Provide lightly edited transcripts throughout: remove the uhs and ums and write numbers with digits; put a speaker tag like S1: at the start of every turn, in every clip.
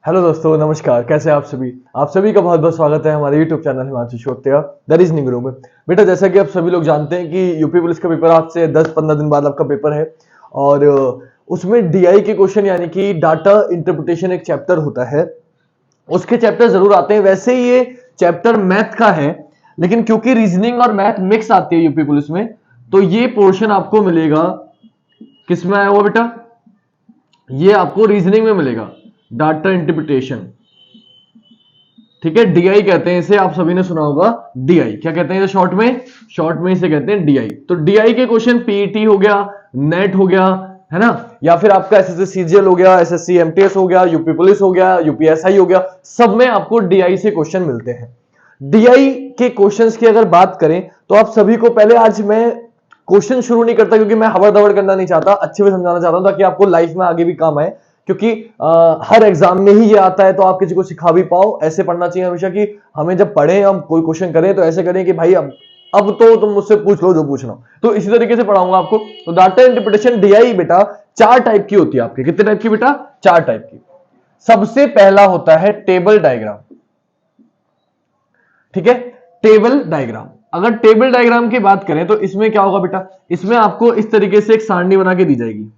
S1: Hello दोस्तों, नमस्कार। कैसे हैं आप सभी का बहुत बहुत स्वागत है हमारे YouTube channel Himanshu Shrotriya the reasoning room में। बेटा, जैसा कि आप सभी लोग जानते हैं कि यूपी पुलिस का पेपर आज से 10-15 दिन बाद आपका पेपर है और उसमें डीआई के क्वेश्चन यानी कि डाटा इंटरप्रिटेशन एक चैप्टर होता है, उसके चैप्टर जरूर आते हैं। वैसे ये चैप्टर मैथ का है, लेकिन क्योंकि रीजनिंग और मैथ मिक्स आती है यूपी पुलिस में, तो ये पोर्शन आपको मिलेगा किसमें आया हुआ बेटा? ये आपको रीजनिंग में मिलेगा, डाटा इंटरप्रिटेशन। ठीक है, डीआई कहते हैं इसे, आप सभी ने सुना होगा डीआई। क्या कहते हैं शॉर्ट में इसे कहते हैं डीआई। तो डीआई के क्वेश्चन पीईटी हो गया, नेट हो गया, है ना, या फिर आपका एसएससी सीजीएल हो गया, एसएससी एमटीएस हो गया, यूपी पुलिस हो गया, यूपीएसआई हो गया, सब में आपको डीआई से क्वेश्चन मिलते हैं। डीआई के क्वेश्चंस की अगर बात करें तो आप सभी को पहले, आज मैं क्वेश्चन शुरू नहीं करता क्योंकि मैं हवा दवड़ करना नहीं चाहता, अच्छे से समझाना चाहता हूं ताकि आपको लाइफ में आगे भी काम आए, क्योंकि हर एग्जाम में ही ये आता है तो आप किसी को सिखा भी पाओ। ऐसे पढ़ना चाहिए हमेशा कि हमें जब पढ़े, हम कोई क्वेश्चन करें तो ऐसे करें कि भाई अब तो तुम मुझसे पूछ लो जो पूछना। तो इसी तरीके से पढ़ाऊंगा आपको। तो डाटा इंटरप्रिटेशन डीआई बेटा 4 टाइप की होती है आपकी। कितने टाइप की बेटा? 4 टाइप की। सबसे पहला होता है टेबल डायग्राम। ठीक है, टेबल डायग्राम। अगर टेबल डायग्राम की बात करें तो इसमें क्या होगा बेटा? इसमें आपको इस तरीके से एक सारणी बना के दी जाएगी,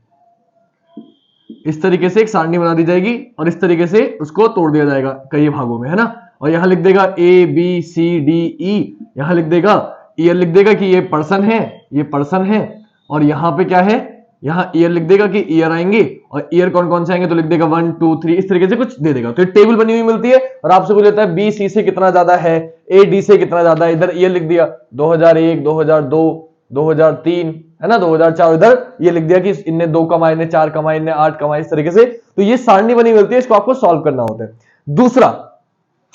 S1: इस तरीके से एक सारणी बना दी जाएगी और इस तरीके से उसको तोड़ दिया जाएगा कई भागों में, है ना। और यहां लिख देगा A B C D E, यहां लिख देगा ईयर, लिख देगा कि ये पर्सन है, ये पर्सन है। और यहां पे क्या है? यहां ईयर लिख देगा कि ईयर आएंगे, और ईयर कौन कौन से आएंगे तो लिख देगा 1 2 3, इस तरीके से कुछ दे देगा। तो ये टेबल बनी हुई मिलती है और आपसे पूछ लेता है बी सी से कितना ज्यादा है, ए डी से कितना ज्यादा है। इधर ईयर लिख दिया 2001, 2002, 2003, है ना, 2004। इधर ये लिख दिया कि इनने 2 कमाए, इनने 4 कमाए, इनने 8 कमाए, इस तरीके से। तो ये सारणी बनी मिलती है, इसको आपको सॉल्व करना होता है। दूसरा,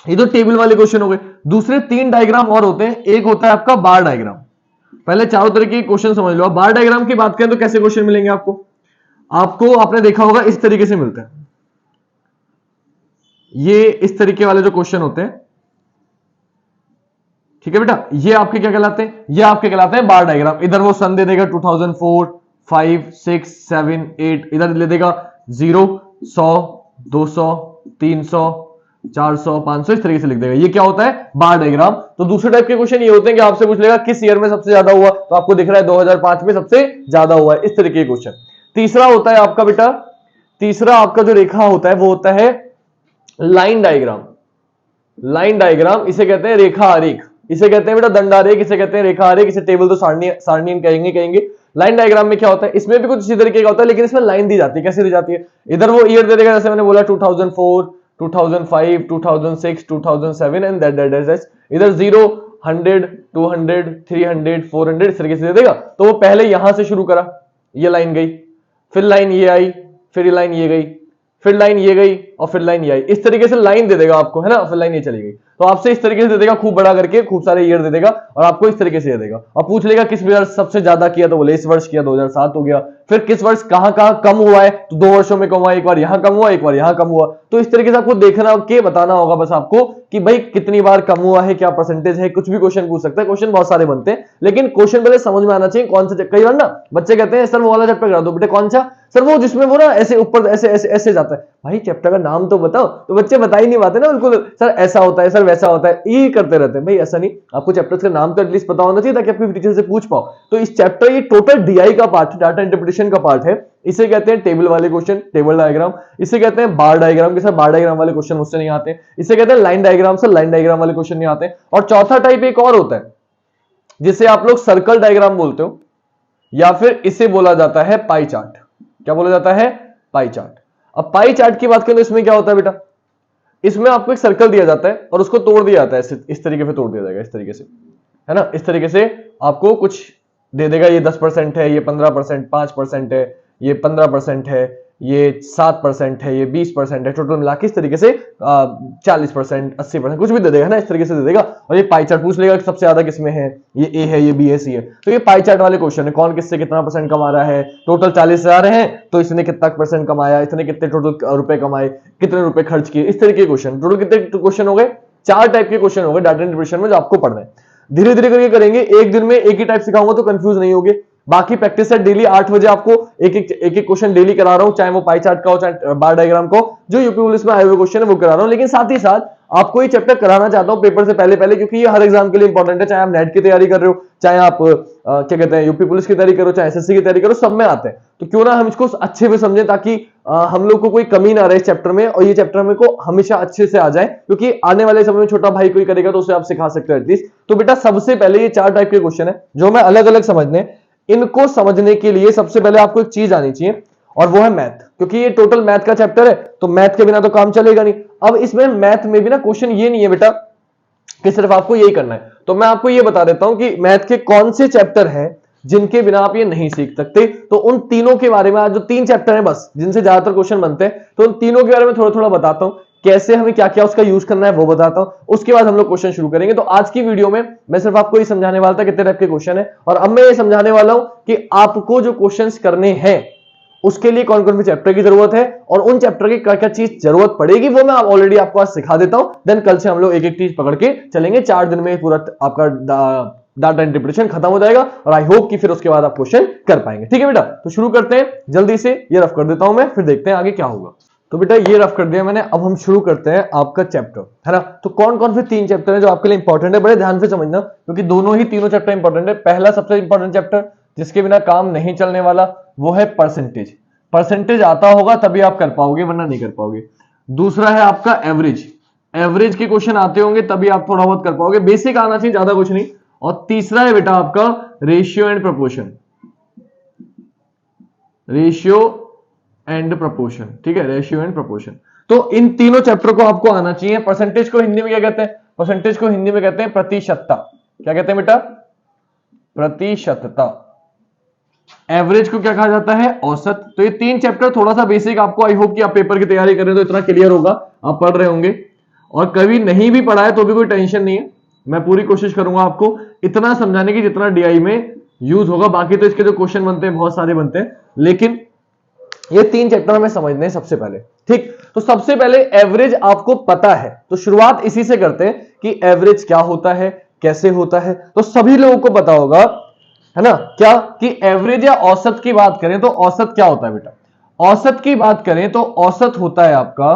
S1: ये तो टेबल वाले क्वेश्चन हो गए। दूसरे 3 डायग्राम और होते हैं। एक होता है आपका बार डायग्राम। पहले चारों तरह के क्वेश्चन समझ लो। बार डायग्राम की बात करें तो कैसे क्वेश्चन मिलेंगे आपको? आपने देखा होगा इस तरीके से मिलता है। ये इस तरीके वाले जो क्वेश्चन होते हैं, ठीक है बेटा, ये आपके क्या कहलाते हैं? ये आपके कहलाते हैं बार डायग्राम। इधर वो सन दे देगा 2004, 5, 6, 7, 8, इधर ले देगा 0, 100, 200, 300, 400, 500, इस तरीके से लिख देगा। ये क्या होता है? बार डायग्राम। तो दूसरे टाइप के क्वेश्चन ये होते हैं कि आपसे पूछ लेगा किस ईयर में सबसे ज्यादा हुआ, तो आपको दिख रहा है 2005 में सबसे ज्यादा हुआ है, इस तरीके के क्वेश्चन। तीसरा होता है आपका बेटा, तीसरा आपका जो रेखा होता है वो होता है लाइन डायग्राम। लाइन डायग्राम इसे कहते हैं रेखा आरेख, इसे कहते हैं बेटा दंडारेख, इसे कहते हैं रेखा आरेख, इसे टेबल तो सारणी कहेंगे। लाइन डायग्राम में क्या होता है? इसमें भी कुछ इसी तरीके का होता है, लेकिन इसमें लाइन दी जाती है। कैसे दी जाती है? इधर वो ईयर दे देगा, जैसे मैंने बोला 2004, 2005, 2006, 2007 एंड दैट। इधर 0, 100, 200, 300, 400, इस तरीके से दे देगा। तो वो पहले यहां से शुरू करा, ये लाइन गई, फिर लाइन ये आई, फिर लाइन ये गई, फिर लाइन ये गई, और फिर लाइन ये आई। इस तरीके से लाइन दे देगा आपको, है ना। फिर लाइन ये चली गई, तो आपसे इस तरीके से दे देगा, खूब बड़ा करके खूब सारे ईयर दे देगा और आपको इस तरीके से दे देगा। और पूछ लेगा किस वर्ष सबसे ज्यादा किया, तो बोले इस वर्ष किया, 2007 हो गया। फिर किस वर्ष कहां कम हुआ है, तो 2 वर्षों में कम हुआ, एक बार यहां कम हुआ, एक बार यहां कम हुआ। तो इस तरीके से आपको देखना के बताना होगा बस आपको कि भाई कितनी बार कम हुआ है, क्या परसेंटेज है। कुछ भी क्वेश्चन पूछ सकता है, क्वेश्चन बहुत सारे बनते हैं, लेकिन क्वेश्चन पहले समझ में आना चाहिए कौन सा। कई बार ना बच्चे कहते हैं सर वो वाला चैप्टर करा दो। बेटे कौन सा? सर वो जिसमें वो ना ऐसे ऊपर ऐसे ऐसे ऐसे जाता है। भाई चैप्टर का नाम तो बताओ। तो बच्चे बता ही नहीं पाते ना, बिल्कुल सर ऐसा होता है, सर वैसा होता है, ये करते रहते हैं। भाई ऐसा नहीं, आपको चैप्टर का नाम तो एटलीस्ट पता होना चाहिए ताकि आपके टीचर से पूछ पाओ। तो इस चैप्टर, ये टोटल डीआई का पार्ट है, डाटा इंटरप्रिटेशन का पार्ट है। इसे कहते हैं टेबल वाले क्वेश्चन, टेबल डायग्राम। इसे कहते हैं बार डायग्राम के साथ बार डायग्राम वाले क्वेश्चन मुझसे नहीं आते। इसे कहते हैं लाइन डायग्राम से लाइन डायग्राम वाले क्वेश्चन नहीं आते। और चौथा टाइप एक और होता है जिसे आप लोग सर्कल डायग्राम बोलते हो, या फिर इसे बोला जाता है पाई चार्ट। क्या बोला जाता है? Pie chart. अब पाई चार्ट की बात करें तो इसमें क्या होता है बेटा? इसमें आपको एक सर्कल दिया जाता है और उसको तोड़ दिया जाता है, इस तरीके से तोड़ दिया जाएगा, इस तरीके से, है ना। इस तरीके से आपको कुछ दे देगा, ये 10% है, ये 15%, 5% है, ये 15% है, ये 7% है, ये 20% है, टोटल मिला के इस तरीके से 40%, 80% कुछ भी दे देगा ना, इस तरीके से दे देगा। और ये पाई चार्ट पूछ लेगा कि सबसे ज्यादा किसमें है, ये ए है, ये बी है, सी है। तो ये पाई चार्ट वाले क्वेश्चन है, कौन किससे कितना परसेंट कमा रहा है। टोटल 40,000 है तो इसने कितना परसेंट कमाया, इसने कितने टोटल रुपए कमाए, कितने रुपए खर्च किए, इस तरीके के क्वेश्चन। टोटल कितने क्वेश्चन हो गए? 4 टाइप के क्वेश्चन हो गए डाटा इंटरप्रिटेशन में, जो आपको पढ़ना है। धीरे धीरे करके करेंगे, एक दिन में एक ही टाइप सिखाऊंगा तो कंफ्यूज नहीं होगे। बाकी प्रैक्टिस है डेली 8 बजे आपको एक एक क्वेश्चन डेली करा रहा हूं, चाहे वो पाई चार्ट का हो चाहे बार डायग्राम को, जो यूपी पुलिस में आए हुए क्वेश्चन है वो करा रहा हूं। लेकिन साथ ही साथ आपको ये चैप्टर कराना चाहता हूं पेपर से पहले पहले, क्योंकि ये हर एग्जाम के लिए इंपॉर्टेंट है। चाहे आप नेट की तैयारी कर रहे हो, चाहे आप क्या कहते हैं यूपी पुलिस की तैयारी करो, चाहे एसएससी की तैयारी करो, सब में आते हैं। तो क्यों ना हम इसको अच्छे से समझें ताकि हम लोग को कोई कमी ना रहे इस चैप्टर में, और ये चैप्टर में को हमेशा अच्छे से आ जाए, क्योंकि आने वाले समय में छोटा भाई कोई करेगा तो उसे आप सिखा सकते हो एटलीस्ट। तो बेटा सबसे पहले ये 4 टाइप के क्वेश्चन है जो मैं अलग अलग समझने, इनको समझने के लिए सबसे पहले आपको एक चीज आनी चाहिए और वो है मैथ, क्योंकि ये टोटल मैथ का चैप्टर है, तो मैथ के बिना तो काम चलेगा नहीं। अब इसमें मैथ में भी ना क्वेश्चन ये नहीं है बेटा कि सिर्फ आपको यही करना है, तो मैं आपको ये बता देता हूं कि मैथ के कौन से चैप्टर हैं जिनके बिना आप ये नहीं सीख सकते। तो उन तीनों के बारे में, आज जो 3 चैप्टर हैं बस जिनसे ज्यादातर क्वेश्चन बनते हैं, तो उन तीनों के बारे में थोड़ा थोड़ा बताता हूं, कैसे हमें क्या क्या उसका यूज करना है वो बताता हूं। उसके बाद हम लोग क्वेश्चन शुरू करेंगे। तो आज की वीडियो में मैं सिर्फ आपको ये समझाने वाला था कितने टाइप के क्वेश्चन है, और अब मैं ये समझाने वाला हूं कि आपको जो क्वेश्चंस करने हैं उसके लिए कौन कौन से चैप्टर की जरूरत है, और उन चैप्टर की क्या क्या चीज जरूरत पड़ेगी वो मैं ऑलरेडी आपको आज सिखा देता हूं। देन कल से हम लोग एक एक चीज पकड़ के चलेंगे। 4 दिन में पूरा आपका डाटा इंटरप्रिटेशन खत्म हो जाएगा, और आई होप कि फिर उसके बाद आप क्वेश्चन कर पाएंगे। ठीक है बेटा, तो शुरू करते हैं जल्दी से। ये रफ कर देता हूं मैं, फिर देखते हैं आगे क्या होगा। तो बेटा ये रफ कर दिया मैंने, अब हम शुरू करते हैं आपका चैप्टर, है ना। तो कौन कौन से 3 चैप्टर हैं जो आपके लिए इंपॉर्टेंट है, बड़े ध्यान से समझना, क्योंकि दोनों ही तीनों चैप्टर इंपॉर्टेंट है। पहला सबसे इंपॉर्टेंट चैप्टर जिसके बिना काम नहीं चलने वाला वो है परसेंटेज। परसेंटेज आता होगा तभी आप कर पाओगे, वरना नहीं कर पाओगे। दूसरा है आपका एवरेज, एवरेज के क्वेश्चन आते होंगे तभी आप थोड़ा बहुत कर पाओगे, बेसिक आना चाहिए, ज्यादा कुछ नहीं। और तीसरा है बेटा आपका ratio and proportion, ratio and proportion, ठीक है, रेशियो एंड प्रोपोर्शन। तो इन तीनों चैप्टर को आपको आना चाहिए। परसेंटेज को हिंदी में क्या कहते हैं? परसेंटेज को हिंदी में कहते हैं प्रतिशतता। क्या कहते हैं बेटा? प्रतिशतता। एवरेज को क्या कहा जाता है? औसत। तो ये 3 चैप्टर थोड़ा सा बेसिक आपको, आई होप कि आप पेपर की तैयारी कर रहे हो तो इतना क्लियर होगा, आप पढ़ रहे होंगे। और कभी नहीं भी पढ़ा है तो भी कोई टेंशन नहीं है, मैं पूरी कोशिश करूंगा आपको इतना समझाने की जितना डीआई में यूज होगा। बाकी तो इसके जो क्वेश्चन बनते हैं बहुत सारे बनते हैं, लेकिन ये 3 चैप्टर हमें समझने हैं सबसे पहले। ठीक, तो सबसे पहले एवरेज आपको पता है, तो शुरुआत इसी से करते हैं कि एवरेज क्या होता है, कैसे होता है। तो सभी लोगों को पता होगा, है ना, क्या कि एवरेज या औसत की बात करें तो औसत क्या होता है बेटा? औसत की बात करें तो औसत होता है आपका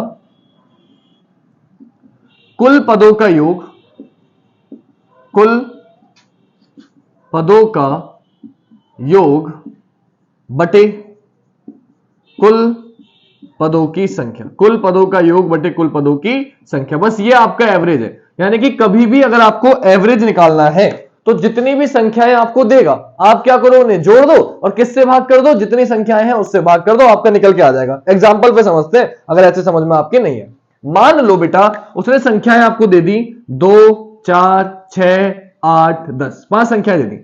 S1: कुल पदों का योग, कुल पदों का योग बटे कुल पदों की संख्या, कुल पदों का योग बटे कुल पदों की संख्या। बस ये आपका एवरेज है। यानी कि कभी भी अगर आपको एवरेज निकालना है तो जितनी भी संख्याएं आपको देगा, आप क्या करो, उन्हें जोड़ दो और किससे भाग कर दो, जितनी संख्याएं हैं उससे भाग कर दो, आपका निकल के आ जाएगा। एग्जांपल पे समझते हैं, अगर ऐसे समझ में आपके नहीं है। मान लो बेटा उसने संख्याएं आपको दे दी 2, 4, 6, 8, 10, 5 संख्याएं दे दी,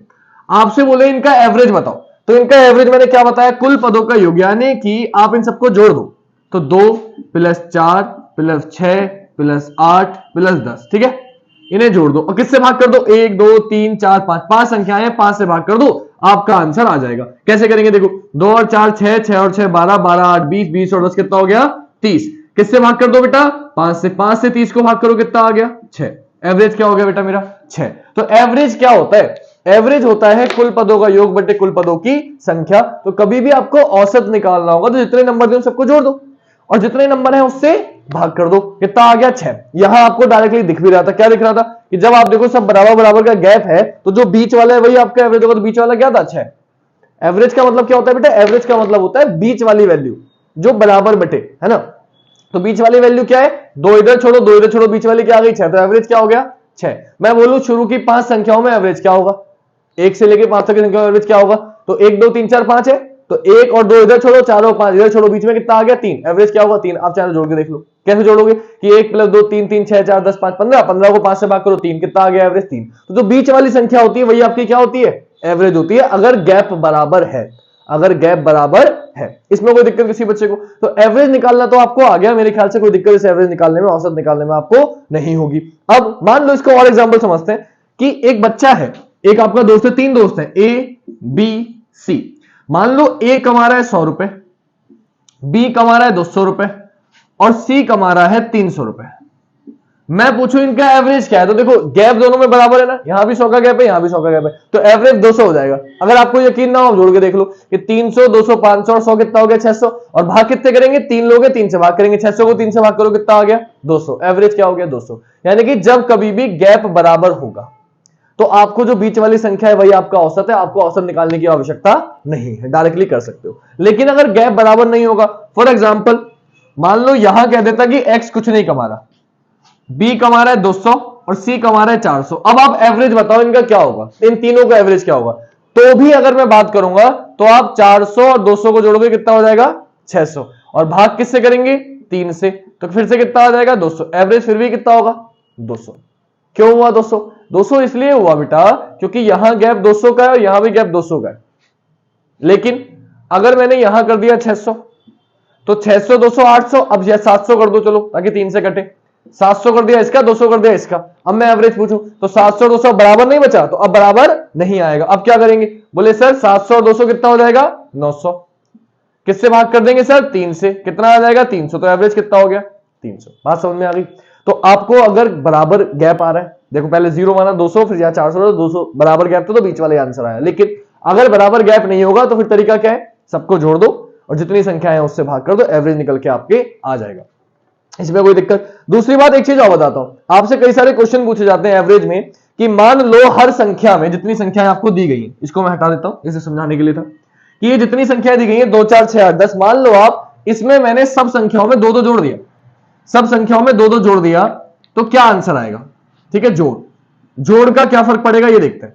S1: आपसे बोले इनका एवरेज बताओ। तो इनका एवरेज मैंने क्या बताया? कुल पदों का योग, यानी कि आप इन सबको जोड़ दो, तो 2 + 4 + 6 + 8 + 10, ठीक है, इन्हें जोड़ दो और किससे भाग कर दो? 1, 2, 3, 4, 5, 5 संख्याएं, 5 से भाग कर दो, आपका आंसर आ जाएगा। कैसे करेंगे? देखो 2 और 4 6, 6 और 6 12, 12 8 20, 20 और 10 कितना हो गया? 30। किससे भाग कर दो बेटा? 5 से। 5 से 30 को भाग करो, कितना आ गया? 6। एवरेज क्या हो गया बेटा मेरा? 6। तो एवरेज क्या होता है? एवरेज होता है कुल पदों का योग बटे कुल पदों की संख्या। तो कभी भी आपको औसत निकालना होगा तो जितने नंबर दे सबको जोड़ दो और जितने नंबर है उससे भाग कर दो, कितना आ गया? 6। यहां आपको डायरेक्टली दिख भी रहा था, क्या दिख रहा था कि जब आप देखो सब बराबर बराबर का गैप है तो जो बीच वाला है वही आपका एवरेज होगा। तो बीच वाला क्या था? 6। एवरेज का मतलब क्या होता है बेटा? एवरेज का मतलब होता है बीच वाली वैल्यू जो बराबर बटे, है ना। तो बीच वाली वैल्यू क्या है? 2 इधर छोड़ो, 2 इधर छोड़ो, बीच वाली क्या आ गई? 6। तो एवरेज क्या हो गया? 6। मैं बोलूं शुरू की 5 संख्याओं में एवरेज क्या होगा? 1 से लेके 5 तक की संख्या में एवरेज क्या होगा? तो 1 2 3 4 5 है, तो 1 और 2 इधर छोड़ो, 4 और 5 इधर छोड़ो, बीच में कितना आ गया? 3। एवरेज क्या होगा? 3। आप चाहे जोड़ के देख लो, कैसे जोड़ोगे कि 1 + 2 3, 3 6 4 10 5 15, 15 को 5 से भाग करो, 3, कितना आ गया? एवरेज 3। तो जो बीच वाली संख्या होती है वही आपकी क्या होती है? एवरेज होती है, अगर गैप बराबर है, अगर गैप बराबर है। इसमें कोई दिक्कत किसी बच्चे को? तो एवरेज निकालना तो आपको आ गया, मेरे ख्याल से कोई दिक्कत इस एवरेज निकालने में, औसत निकालने में आपको नहीं होगी। अब मान लो इसको और एग्जांपल समझते हैं कि एक बच्चा है, एक आपका दोस्त है, 3 दोस्त हैं, ए बी सी। मान लो ए कमा रहा है 100 रुपए, बी कमा रहा है 200 रुपए और सी कमा रहा है 300 रुपए। मैं पूछूं इनका एवरेज क्या है, तो देखो गैप दोनों में बराबर है ना, यहां भी 100 का गैप है, यहां भी 100 का गैप है, तो एवरेज 200 हो जाएगा। अगर आपको यकीन ना हो जोड़ के देख लो कि 300 200 500 और 100 कितना हो गया 600, और भाग कितने करेंगे, 3 लोगे 3 से भाग करेंगे, 600 को 3 से भाग करो कितना आ गया 200, एवरेज क्या हो गया 200। यानी कि जब कभी भी गैप बराबर होगा तो आपको जो बीच वाली संख्या है वही आपका औसत है, आपको औसत निकालने की आवश्यकता नहीं है, डायरेक्टली कर सकते हो। लेकिन अगर गैप बराबर नहीं होगा, फॉर एग्जांपल मान लो यहां कह देता कि एक्स कुछ नहीं कमा रहा, बी कमा रहा है 200 और सी कमा रहा है 400, अब आप एवरेज बताओ इनका क्या होगा, इन तीनों का एवरेज क्या होगा। तो भी अगर मैं बात करूंगा तो आप 400 और 200 को जोड़ोगे कितना हो जाएगा 600, और भाग किससे करेंगे 3 से, तो फिर से कितना आ जाएगा 200, एवरेज फिर भी कितना होगा 200। क्यों हुआ 200? 200 इसलिए हुआ बेटा क्योंकि यहां गैप 200 का है और यहां भी गैप 200 का है। लेकिन अगर मैंने यहां कर दिया 600, तो 600 200 800, अब यह 700 कर दो चलो ताकि 3 से कटे, 700 कर दिया इसका 200 कर दिया इसका, अब मैं एवरेज पूछूं तो 700 200 बराबर नहीं बचा, तो अब बराबर नहीं आएगा। अब क्या करेंगे, बोले सर 700 और 200 कितना हो जाएगा 900, किससे भाग कर देंगे सर 3 से, कितना आ जाएगा 300, तो एवरेज कितना हो गया 300। बात समझ में आ गई। तो आपको अगर बराबर गैप आ रहा है, देखो पहले 0 माना 200 फिर या 400 200 बराबर गैप तो बीच वाले आंसर आया, लेकिन अगर बराबर गैप नहीं होगा तो फिर तरीका क्या है, सबको जोड़ दो और जितनी संख्या है उससे भाग कर दो, एवरेज निकल के आपके आ जाएगा, इसमें कोई दिक्कत। दूसरी बात एक चीज और बताता हूं, आपसे कई सारे क्वेश्चन पूछे जाते हैं एवरेज में कि मान लो हर संख्या में जितनी संख्याएं आपको दी गई है, इसको मैं हटा देता हूं इसे समझाने के लिए था कि ये जितनी संख्याएं दी गई है 2 4 6 8 10, मान लो आप इसमें मैंने सब संख्याओं में 2 2 जोड़ दिया, सब संख्याओं में 2 2 जोड़ दिया, तो क्या आंसर आएगा। ठीक है, जोड़ का क्या फर्क पड़ेगा ये देखते हैं।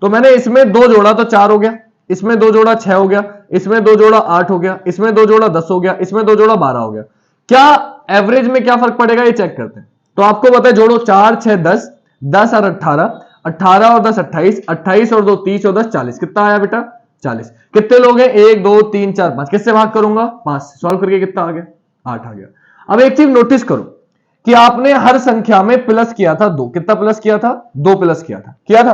S1: तो मैंने इसमें 2 जोड़ा तो 4 हो गया, इसमें 2 जोड़ा 6 हो गया, इसमें 2 जोड़ा 8 हो गया, इसमें 2 जोड़ा 10 हो गया, इसमें 2 जोड़ा 12 हो गया। क्या एवरेज में क्या फर्क पड़ेगा ये चेक करते हैं। तो आपको पता है जोड़ो 4 6 10, 10 और 18, 18 और 10 28, 28 और 2 30 और 10 40, कितना आया बेटा 40। कितने लोग हैं 1 2 3 4 5, किससे भाग करूंगा 5 से, सॉल्व करके कितना आ गया 8 आ गया। अब एक चीज नोटिस करो कि आपने हर संख्या में प्लस किया था 2, कितना प्लस किया था 2 प्लस किया था,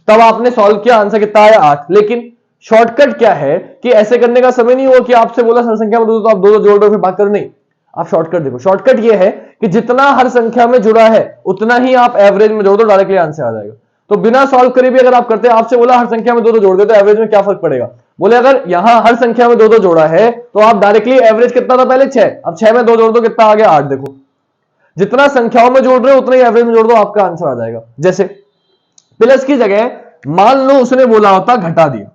S1: तब आपने सॉल्व किया, आंसर कितना आया 8। लेकिन शॉर्टकट क्या है कि ऐसे करने का समय नहीं हुआ कि आपसे बोला हर संख्या में 2 तो आप 2 जोड़ दो फिर भाग करो, नहीं, आप शॉर्टकट देखो। शॉर्टकट ये है कि जितना हर संख्या में जुड़ा है उतना ही आप एवरेज में जोड़ दो, डायरेक्टली आंसर आ जाएगा। तो बिना सॉल्व करे भी अगर आप करते हैं, आपसे बोला हर संख्या में 2 2 जोड़ दे तो एवरेज में क्या फर्क पड़ेगा, बोले अगर यहां हर संख्या में 2 2 जोड़ा है तो आप डायरेक्टली एवरेज कितना था पहले 6, अब 6 में 2 जोड़ दो कितना आ गया 8। देखो जितना संख्याओं में जोड़ रहे हो उतना ही एवरेज में जोड़ दो, आपका आंसर आ जाएगा। जैसे प्लस की जगह मान लो उसने बोला होता घटा दिया,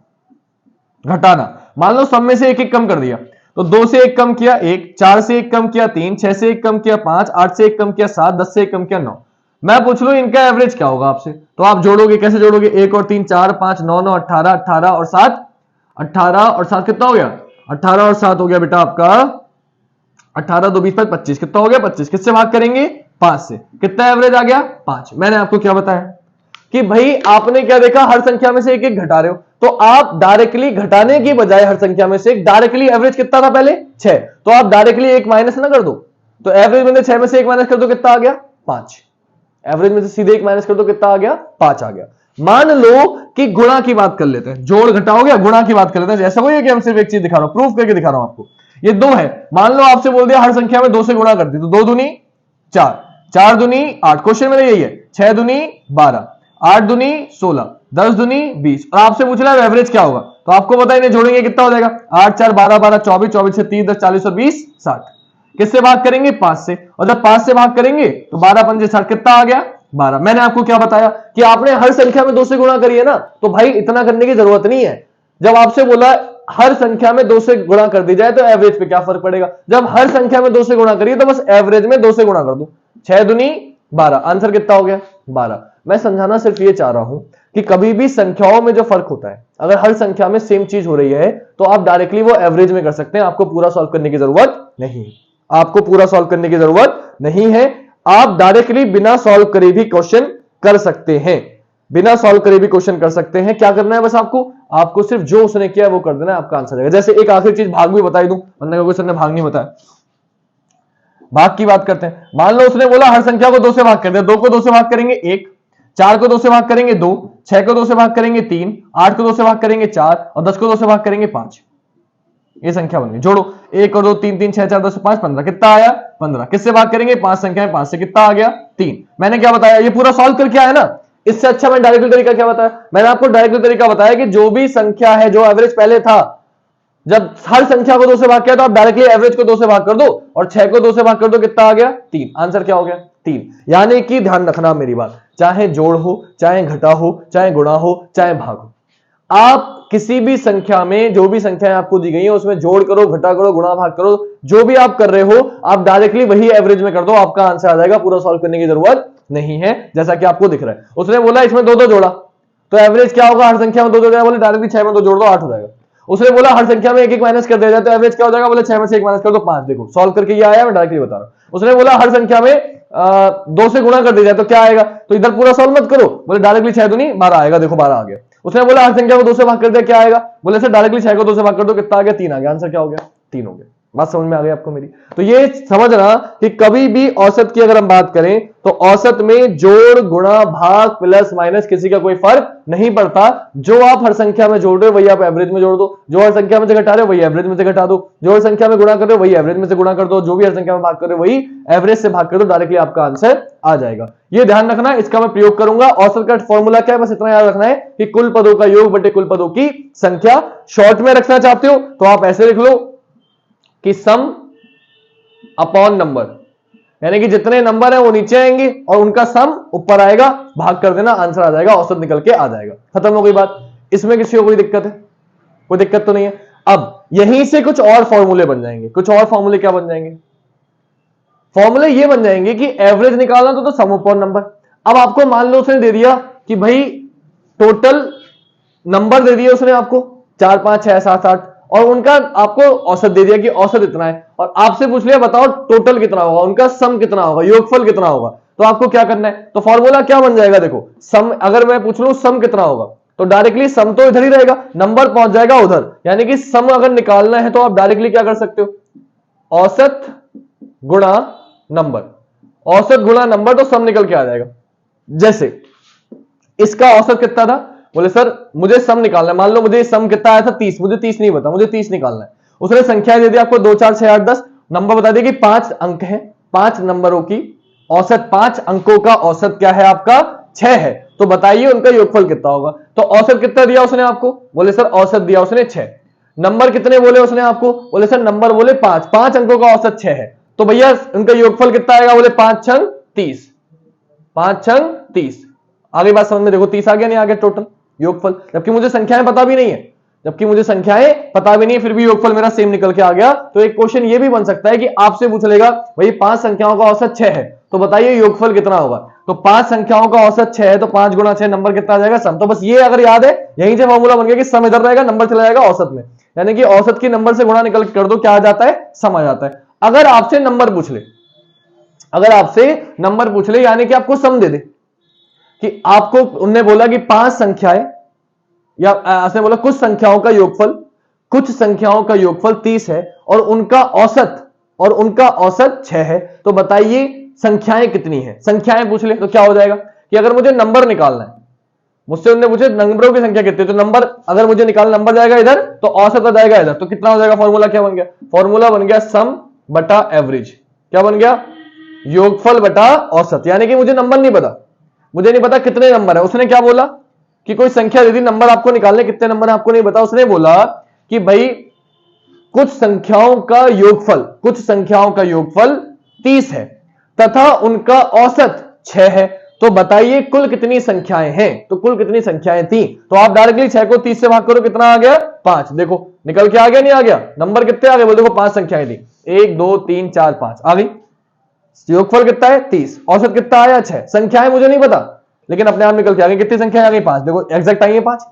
S1: घटाना, मान लो सब में से एक एक कम कर दिया, तो 2 से 1 कम किया 1, 4 से 1 कम किया 3, 6 से 1 कम किया 5, 8 से 1 कम किया 7, 10 से 1 कम किया 9। मैं पूछ लूं इनका एवरेज क्या होगा आपसे, तो आप जोड़ोगे, कैसे जोड़ोगे, 1 और 3 4 5 9 9 18, 18 और 7 18 और 7 कितना हो गया 18 और 7 हो गया बेटा आपका 18 2 20 25, कितना हो गया 25, किससे भाग करेंगे 5 से, कितना एवरेज आ गया 5। मैंने आपको क्या बताया कि भाई आपने क्या देखा, हर संख्या में से एक एक घटा रहे हो, तो आप डायरेक्टली घटाने की बजाय हर संख्या में से एक डायरेक्टली एवरेज कितना था पहले 6, तो आप डायरेक्टली एक माइनस ना कर दो, तो एवरेज में 6 में से एक माइनस कर दो कितना आ गया 5, एवरेज में से सीधे एक माइनस कर दो कितना आ गया 5 आ गया। मान लो कि गुणा की बात कर लेते हैं, जोड़ घटा हो गया, गुणा की बात कर लेते हैं। ऐसा कोई है कि हम सिर्फ एक चीज दिखा रहा हूं, प्रूफ करके दिखा रहा हूं आपको। ये 2 है, मान लो आपसे बोल दिया हर संख्या में 2 से गुणा कर दी, तो 2 दूनी 4, 4 दूनी 8, क्वेश्चन में यही है, 6 दूनी 12, 8 दूनी 16, 10 दूनी 20, और आपसे पूछ रहा है एवरेज क्या होगा, तो आपको पता है इन्हें जोड़ेंगे कितना हो जाएगा 8 4 12 12 24, 24 से 30 10 40 और 20 60, किससे भाग करेंगे 5 से, और जब 5 से भाग करेंगे तो 12 5 60, कितना आ गया 12। मैंने आपको क्या बताया कि आपने हर संख्या में 2 से गुणा करी है ना, तो भाई इतना करने की जरूरत नहीं है। जब आपसे बोला हर संख्या में 2 से गुणा कर दी जाए तो एवरेज पे क्या फर्क पड़ेगा, जब हर संख्या में 2 से गुणा करिए तो बस एवरेज में 2 से गुणा कर दो, 6 दूनी 12, आंसर कितना हो गया 12। मैं समझाना सिर्फ ये चाह रहा हूं कि कभी भी संख्याओं में जो फर्क होता है, अगर हर संख्या में सेम चीज हो रही है तो आप डायरेक्टली वो एवरेज में कर सकते हैं, आपको पूरा सॉल्व करने की जरूरत नहीं है, आपको पूरा सॉल्व करने की जरूरत नहीं है। आप डायरेक्टली बिना सॉल्व करे भी क्वेश्चन कर सकते हैं, बिना सॉल्व करे भी क्वेश्चन कर सकते हैं। क्या करना है बस आपको सिर्फ जो उसने किया वो कर देना है, आपका आंसर आएगा। जैसे एक आखिरी चीज भाग भी बता दूं, वरना क्वेश्चन ने भाग नहीं बताया, भाग की बात करते हैं। मान लो उसने बोला हर संख्या को 2 से भाग कर दिया, 2 को 2 से भाग करेंगे 1, 4 को 2 से भाग करेंगे 2, 6 को 2 से भाग करेंगे 3, 8 को 2 से भाग करेंगे 4 और 10 को 2 से भाग करेंगे 5। ये संख्या बन गई, जोड़ो 1 और 2 3 3 6 4 10 5 15, कितना आया 15, किससे भाग करेंगे 5 संख्या है 5 से, कितना आ गया 3। मैंने क्या बताया, ये पूरा सॉल्व करके आया ना, इससे अच्छा मैं डायरेक्टली तरीका क्या बताया, मैंने आपको डायरेक्टली तरीका बताया कि जो भी संख्या है, जो एवरेज पहले था, जब हर संख्या को 2 से भाग किया तो आप डायरेक्टली एवरेज को 2 से भाग कर दो और 6 को 2 से भाग कर दो, कितना आ गया 3। आंसर क्या हो गया 3। यानी कि ध्यान रखना मेरी बात, चाहे जोड़ हो, चाहे घटा हो, चाहे गुणा हो, चाहे भाग हो, आप किसी भी संख्या में, जो भी संख्याएं आपको दी गई है उसमें जोड़ करो, घटा करो, गुणा भाग करो, जो भी आप कर रहे हो आप डायरेक्टली वही एवरेज में कर दो, आपका आंसर आ जाएगा, पूरा सॉल्व करने की जरूरत नहीं है। जैसा कि आपको दिख रहा है, उसने बोला इसमें 2 2 जोड़ा तो एवरेज क्या होगा, हर संख्या में 2 2 जोड़ा, बोले डायरेक्टली 6 में 2 जोड़ दो 8 हो जाएगा। उसने बोला हर संख्या में 1 1 माइनस कर दिया जाए तो एवरेज क्या हो जाएगा, बोले 6 में से 1 माइनस कर दो 5। देखो सॉल्व करके ये आया, मैं डायरेक्टली बता रहा हूं। उसने बोला हर संख्या में 2 से गुणा कर दिया जाए तो क्या आएगा, तो इधर पूरा सॉल्व मत करो, बोले डायरेक्टली 6 दूनी 12 आएगा, देखो 12 आ गया। उसने बोला हर संख्या को 2 से भाग कर दिया, क्या आएगा, बोले सर डायरेक्टली 6 को 2 से भाग कर दो, कितना आ गया 3 आ गया। आंसर क्या हो गया 3 हो गया। बात समझ में आ गई आपको मेरी? तो ये समझना कि कभी भी औसत की अगर हम बात करें तो औसत में जोड़, गुणा, भाग, प्लस, माइनस किसी का कोई फर्क नहीं पड़ता। जो आप हर संख्या में जोड़ रहे हो वही आप एवरेज में जोड़ दो, जो हर संख्या में से घटा रहे हो वही एवरेज में से घटा दो, जो हर संख्या में गुणा कर रहे हो वही एवरेज में से गुणा कर दो, जो भी हर संख्या में भाग कर रहे हो वही एवरेज से भाग कर दो, डायरेक्टली आपका आंसर आ जाएगा। ये ध्यान रखना, इसका मैं प्रयोग करूंगा। औसत का फॉर्मूला क्या है, बस इतना याद रखना है कि कुल पदों का योग बटे कुल पदों की संख्या। शॉर्ट में रखना चाहते हो तो आप ऐसे लिख लो कि सम अपॉन नंबर, यानी कि जितने नंबर है वो नीचे आएंगे और उनका सम ऊपर आएगा, भाग कर देना, आंसर आ जाएगा, औसत निकल के आ जाएगा। खत्म हो गई बात। इसमें किसी को कोई दिक्कत है? कोई दिक्कत तो नहीं है। अब यहीं से कुछ और फॉर्मूले बन जाएंगे। कुछ और फॉर्मूले क्या बन जाएंगे? फॉर्मूले ये बन जाएंगे कि एवरेज निकालना तो सम अपॉन नंबर। अब आपको मान लो उसने दे दिया कि भाई टोटल नंबर दे दिया उसने आपको 4 5 6 7 8 और उनका आपको औसत दे दिया कि औसत इतना है, और आपसे पूछ लिया बताओ टोटल कितना होगा, उनका सम कितना होगा, योगफल कितना होगा। तो आपको क्या करना है, तो फॉर्मूला क्या बन जाएगा, देखो सम, अगर मैं पूछ लूं सम कितना होगा तो डायरेक्टली सम तो इधर ही रहेगा, नंबर पहुंच जाएगा उधर। यानी कि सम अगर निकालना है तो आप डायरेक्टली क्या कर सकते हो, औसत गुणा नंबर, औसत गुणा नंबर, तो सम निकल के आ जाएगा। जैसे इसका औसत कितना था, बोले सर मुझे सम निकालना है, मान लो मुझे सम कितना आया था 30, मुझे 30 नहीं पता, मुझे 30 निकालना है। उसने संख्या दे दी आपको 2 4 6 8 10, नंबर बता दिया कि 5 अंक है, 5 नंबरों की औसत, 5 अंकों का औसत क्या है आपका 6 है। तो बताइए उनका योगफल कितना होगा। तो औसत कितना दिया उसने आपको, बोले सर औसत दिया उसने 6। नंबर कितने बोले उसने आपको, बोले सर नंबर बोले 5, 5 अंकों का औसत 6 है। तो भैया उनका योगफल कितना आएगा, बोले 5 6 30, 5 6 30। आगे बात समझ में, देखो 30 आ गया नहीं आ गया टोटल योगफल, जबकि मुझे संख्याएं पता भी नहीं है, जबकि मुझे संख्याएं पता भी नहीं है, फिर भी योगफल मेरा सेम निकल के आ गया। तो एक क्वेश्चन ये भी बन सकता है कि आपसे पूछ लेगा भाई 5 संख्याओं का औसत 6 है, तो बताइए योगफल कितना होगा। तो 5 संख्याओं का औसत 6 है तो 5 गुणा 6 नंबर कितना आ जाएगा, सम। तो बस ये अगर याद है, यहीं से फॉर्मूला बन गया कि सम इधर रहेगा, नंबर चला जाएगा औसत में, यानी कि औसत की नंबर से गुणा निकल कर दो, क्या आ जाता है, सम आ जाता है। अगर आपसे नंबर पूछ ले, अगर आपसे नंबर पूछ ले यानी कि आपको सम दे दे कि आपको उनने बोला कि 5 संख्याएं, या ऐसे बोला कुछ संख्याओं का योगफल, कुछ संख्याओं का योगफल 30 है और उनका औसत 6 है, तो बताइए संख्याएं कितनी है। संख्याएं पूछ ले तो क्या हो जाएगा कि अगर मुझे नंबर निकालना है, मुझसे उन्होंने पूछे नंबरों की संख्या कितनी है, तो नंबर अगर मुझे निकालना, नंबर जाएगा इधर तो औसत आ जाएगा इधर, तो कितना हो जाएगा, फॉर्मूला क्या बन गया, फॉर्मूला बन गया सम बटा एवरेज। क्या बन गया, योगफल बटा औसत। यानी कि मुझे नंबर नहीं पता, मुझे नहीं पता कितने नंबर है। उसने क्या बोला कि कोई संख्या दे दी, नंबर आपको निकालने, कितने नंबर है आपको नहीं पता। उसने बोला कि भाई कुछ संख्याओं का योगफल, कुछ संख्याओं का योगफल 30 है तथा उनका औसत 6 है, तो बताइए कुल कितनी संख्याएं हैं। तो कुल कितनी संख्याएं थी, तो आप डायरेक्टली 6 को 30 से भाग करो, कितना आ गया 5। देखो निकल के आ गया नहीं आ गया, नंबर कितने आ गए, बोल देखो 5 संख्याएं थी, 1 2 3 4 5 आ गई। योगफल कितना है 30, औसत कितना आया 6। संख्याएं मुझे नहीं पता लेकिन अपने आप निकल के आ गई, कितनी संख्याएं आ गई 5, देखो एग्जैक्ट आई है 5।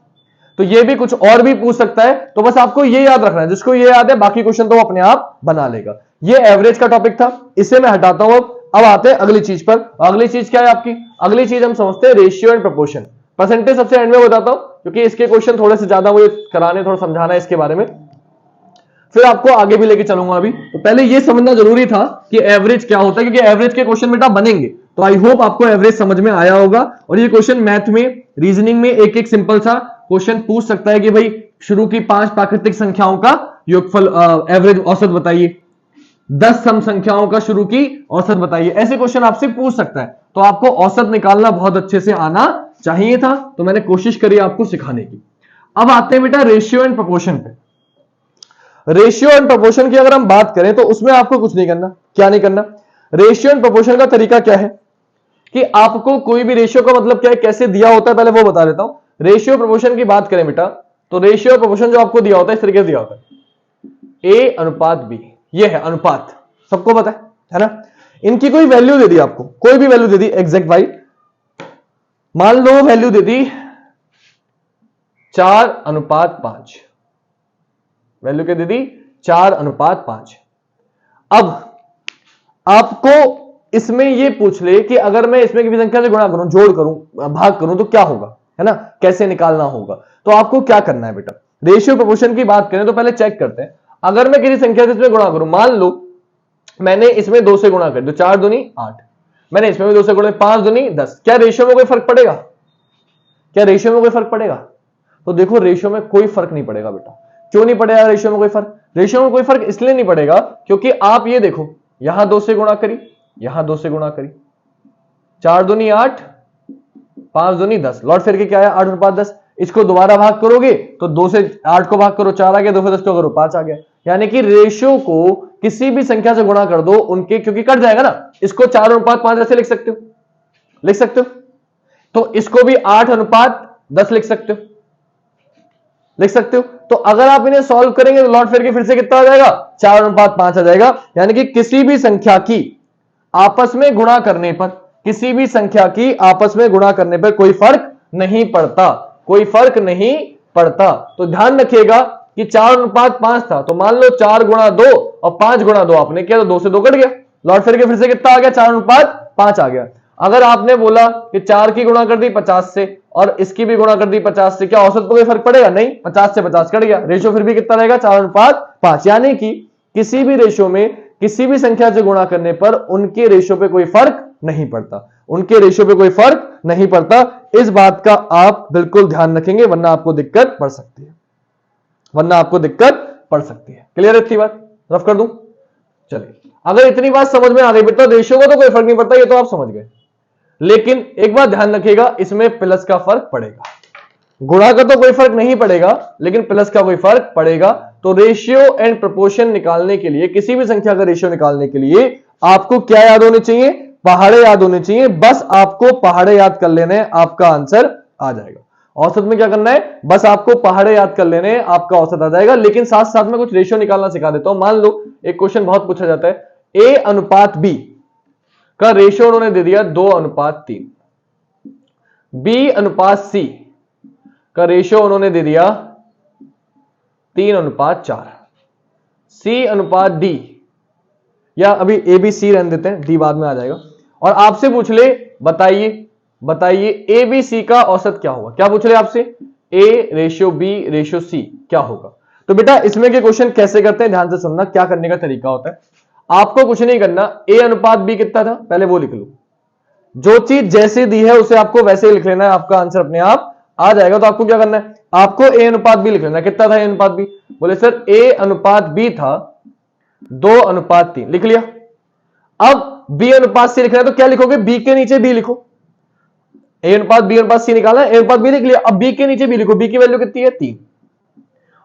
S1: तो ये भी कुछ और भी पूछ सकता है, तो बस आपको ये याद रखना है, जिसको ये याद है बाकी क्वेश्चन तो वो अपने आप बना लेगा। ये एवरेज का टॉपिक था, इसे मैं हटाता हूं। अब आते हैं अगली चीज पर। अगली चीज क्या है आपकी, अगली चीज हम समझते हैं रेशियो एंड प्रोपोर्शन। परसेंटेज सबसे एंड में बताता हूं क्योंकि इसके क्वेश्चन थोड़े से ज्यादा मुझे कराने, थोड़ा समझाना है इसके बारे में, फिर आपको आगे भी लेके चलूंगा। अभी तो पहले ये समझना जरूरी था कि एवरेज क्या होता है, क्योंकि एवरेज के क्वेश्चन बेटा बनेंगे। तो आई होप आपको एवरेज समझ में आया होगा। और ये क्वेश्चन मैथ में, रीजनिंग में एक एक सिंपल सा क्वेश्चन पूछ सकता है कि भाई शुरू की 5 प्राकृतिक संख्याओं का योगफल, एवरेज औसत बताइए। 10 सम संख्याओं का शुरू की औसत बताइए। ऐसे क्वेश्चन आपसे पूछ सकता है। तो आपको औसत निकालना बहुत अच्छे से आना चाहिए था, तो मैंने कोशिश करी आपको सिखाने की। अब आते हैं बेटा रेशियो एंड प्रोपोर्शन पे। रेशियो एंड प्रोपोर्शन की अगर हम बात करें तो उसमें आपको कुछ नहीं करना। क्या नहीं करना? रेशियो एंड प्रोपोर्शन का तरीका क्या है कि आपको कोई भी रेशियो का मतलब क्या है, कैसे दिया होता है, पहले वो बता देता हूं। रेशियो प्रोपोर्शन की बात करें बेटा, तो रेशियो प्रोपोर्शन जो आपको दिया होता है इस तरीके से दिया होता है, ए अनुपात बी। ये है अनुपात, सबको पता है ना। इनकी कोई वैल्यू दे दी आपको, कोई भी value they the exact Y, मान लो वैल्यू दे दी 4:5, वैल्यू क्या दे दी? 4:5। अब आपको इसमें ये पूछ ले कि अगर मैं इसमें किसी संख्या से गुणा करूं, जोड़ करूं, भाग करूं तो क्या होगा, है ना, कैसे निकालना होगा। तो आपको क्या करना है बेटा, रेशियो प्रोपोर्शन की बात करें तो पहले चेक करते हैं। अगर मैं किसी संख्या से इसमें गुणा करूं, मान लो मैंने इसमें 2 से गुणा कर दिया, 4 दूनी 8, मैंने इसमें भी 2 से गुणा, 5 दूनी 10, क्या रेशियो में कोई फर्क पड़ेगा? क्या रेशियो में कोई फर्क पड़ेगा? तो देखो रेशियो में कोई फर्क नहीं पड़ेगा बेटा। क्यों नहीं पड़ेगा रेशियो में कोई फर्क? रेशियो में कोई फर्क इसलिए नहीं पड़ेगा क्योंकि आप ये देखो, यहां 2 से गुणा करी, यहां 2 से गुणा करी, 4 दूनी 8, 5 दूनी 10, लौट फिर के क्या आया? 8:5। इसको दोबारा भाग करोगे तो 2 से 8 को भाग करो 4 आ गया, 2 से 10 को करो 5 आ गया। यानी कि रेशियो को किसी भी संख्या से गुणा कर दो उनके, क्योंकि कट जाएगा ना, इसको 4:5 ऐसे लिख सकते हो, लिख सकते हो, तो इसको भी 8:10 लिख सकते हो, लिख सकते हो। तो अगर आप इन्हें सॉल्व करेंगे तो लौट फिर के फिर से कितना आ जाएगा? 4:5 आ जाएगा। यानी कि किसी भी संख्या की आपस में गुणा करने पर, किसी भी संख्या की आपस में गुणा करने पर कोई फर्क नहीं पड़ता, कोई फर्क नहीं पड़ता। तो ध्यान रखिएगा कि 4:5 था, तो मान लो 4 गुणा 2 और 5 गुणा 2 आपने किया तो 2 से 2 कट गया, लौट फिर के फिर से कितना आ गया? 4:5 आ गया। अगर आपने बोला कि 4 की गुणा कर दी 50 से और इसकी भी गुणा कर दी 50 से, क्या औसत पर कोई फर्क पड़ेगा? नहीं, 50 से 50 कट गया, रेशियो फिर भी कितना रहेगा? 4:5। यानी कि किसी भी रेशियो में किसी भी संख्या से गुणा करने पर उनके रेशियो पे कोई फर्क नहीं पड़ता, उनके रेशियो पे कोई फर्क नहीं पड़ता। इस बात का आप बिल्कुल ध्यान रखेंगे, वरना आपको दिक्कत पड़ सकती है, वरना आपको दिक्कत पड़ सकती है। क्लियर है? इतनी बात रफ कर दूं? चलिए, अगर इतनी बात समझ में आ गई बेटा, रेशियो का तो कोई फर्क नहीं पड़ता, ये तो आप समझ गए। लेकिन एक बात ध्यान रखिएगा, इसमें प्लस का फर्क पड़ेगा। गुणा का तो कोई फर्क नहीं पड़ेगा, लेकिन प्लस का कोई फर्क पड़ेगा। तो रेशियो एंड प्रोपोर्शन निकालने के लिए, किसी भी संख्या का रेशियो निकालने के लिए आपको क्या याद होने चाहिए? पहाड़े याद होने चाहिए। बस आपको पहाड़े याद कर लेने, आपका आंसर आ जाएगा। औसत में क्या करना है? बस आपको पहाड़े याद कर लेने, आपका औसत आ जाएगा। लेकिन साथ साथ में कुछ रेशियो निकालना सिखा देता हूं। मान लो एक क्वेश्चन बहुत पूछा जाता है, ए अनुपात बी का रेशियो उन्होंने दे दिया 2:3, बी अनुपात सी का रेशियो उन्होंने दे दिया 3:4, सी अनुपात डी, या अभी ए बी सी रहने देते हैं, डी बाद में आ जाएगा, और आपसे पूछ ले बताइए ए बी सी का औसत क्या होगा। क्या पूछ ले आपसे? A ratio B ratio C क्या होगा। तो बेटा इसमें के क्वेश्चन कैसे करते हैं, ध्यान से सुनना। क्या करने का तरीका होता है, आपको कुछ नहीं करना, ए अनुपात बी कितना था पहले वो लिख लो, जो चीज जैसे दी है उसे आपको वैसे ही लिख लेना है, आपका आंसर अपने आप आ जाएगा। तो आपको क्या करना है, आपको ए अनुपात बी लिख लेना। कितना था ए अनुपात बी? बोले सर ए अनुपात बी था 2:3, लिख लिया। अब बी अनुपात सी लिखना है तो क्या लिखोगे? बी के नीचे बी लिखो। ए अनुपात बी अनुपात सी निकालना है, ए अनुपात बी लिख लिया। अब बी के नीचे बी लिखो, बी की वैल्यू कितनी है? 3,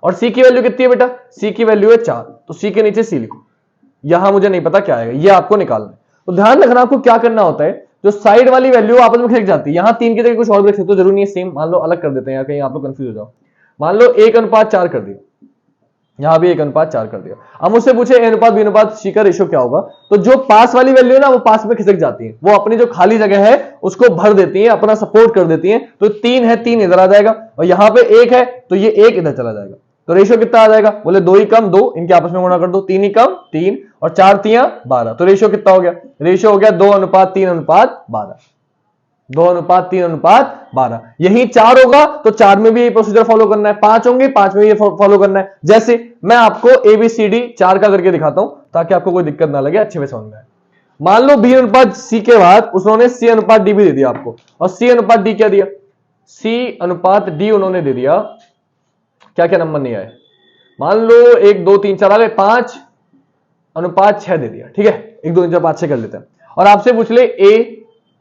S1: और सी की वैल्यू कितनी है बेटा? सी की वैल्यू है 4, तो सी के नीचे सी लिखो। यहां मुझे नहीं पता क्या आएगा, ये आपको निकालना है। तो ध्यान रखना आपको क्या करना होता है, जो साइड वाली वैल्यू आपस में खिंच जाती है, यहां 3 की जगह कुछ और भी लिख सकते हो, जरूरी नहीं है सेम। मान लो अलग कर देते हैं, कहीं आप लोग कंफ्यूज हो जाओ। मान लो 1:4 कर दिया, यहां भी 1:4 कर दिया। अब मुझसे पूछे ए अनुपात बी अनुपात सी का रेशियो क्या होगा, तो जो पास वाली वैल्यू है ना वो पास में खिसक जाती है, वो अपनी जो खाली जगह है उसको भर देती है, अपना सपोर्ट कर देती है। तो 3 है, 3 इधर आ जाएगा, और यहां पे 1 है तो ये 1 इधर चला जाएगा। तो रेशियो कितना आ जाएगा? बोले 2 ही कम 2, इनके आपस में गुणा कर दो, 3 ही कम 3 और 4 3 12। तो रेशियो कितना हो गया? रेशियो हो गया 2:3:12, 2:3:12। यही 4 होगा तो 4 में भी ये प्रोसीजर फॉलो करना है, 5 होंगे 5 में ये फॉलो करना है। जैसे मैं आपको ABCD 4 का करके दिखाता हूं ताकि आपको कोई दिक्कत ना लगे, अच्छे से समझ में आए। मान लो B अनुपात C के बाद उन्होंने C अनुपात D भी दे दिया आपको, और C अनुपात D क्या दिया? C अनुपात D उन्होंने दे दिया, क्या क्या नंबर नहीं आए, मान लो 1 2 3 4 आ गए, 5:6 दे दिया। ठीक है, 1 2 3 4 5 6 कर लेते हैं। और आपसे पूछ ले A